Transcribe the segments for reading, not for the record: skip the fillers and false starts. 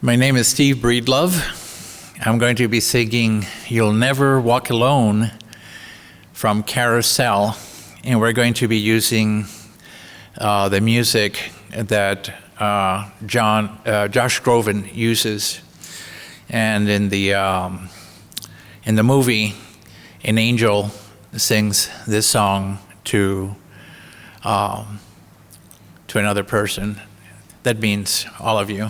My name is Steve Breedlove. I'm going to be singing You'll Never Walk Alone from Carousel, and we're going to be using the music that Josh Groban uses. And in the movie, an angel sings this song to another person. That means all of you.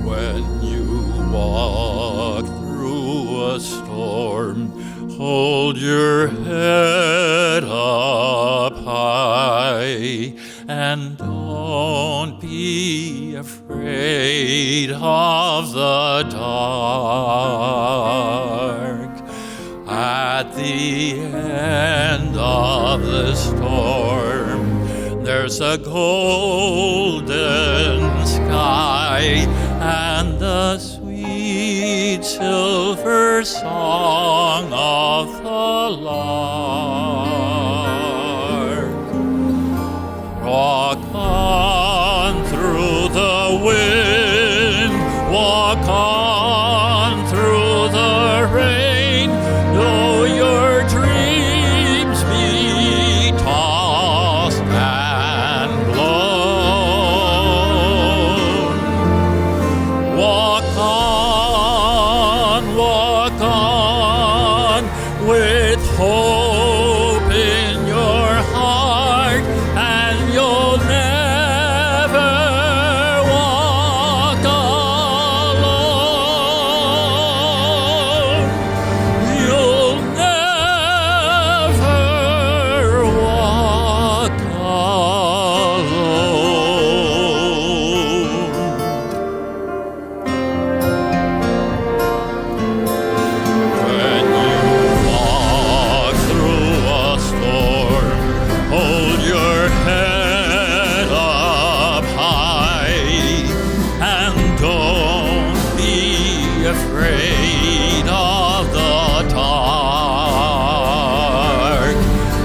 When you walk through a storm, hold your head up high and don't be afraid of the dark. At the end of the storm, there's a golden sky and the sweet silver song of the lark. Walk on through the wind, walk on through the rain, though your dreams be tossed and blown. Walk on with hope in your heart, and you'll never walk alone. You'll never walk alone. When you walk through a storm, hold your head up high and don't be afraid of the dark.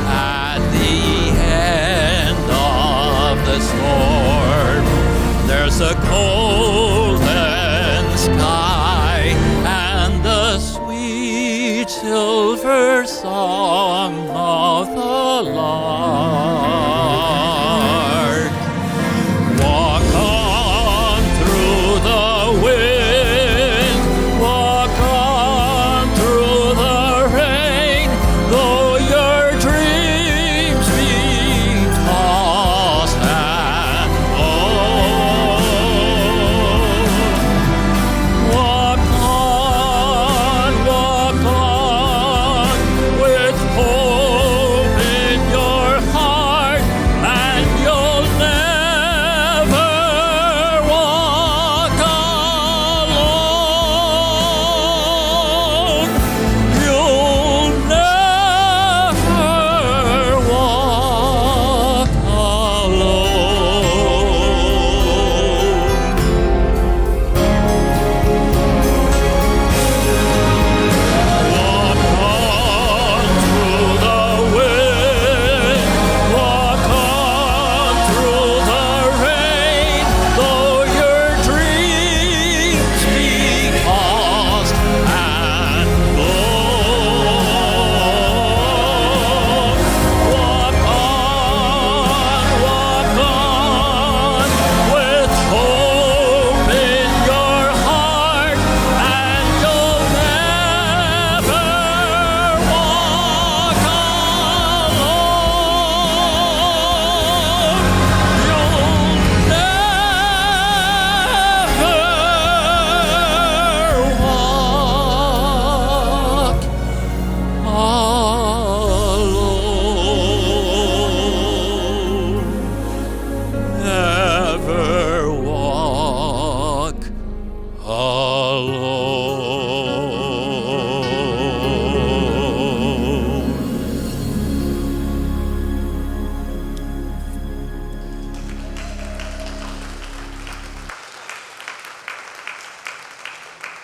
At the end of the storm, there's a cold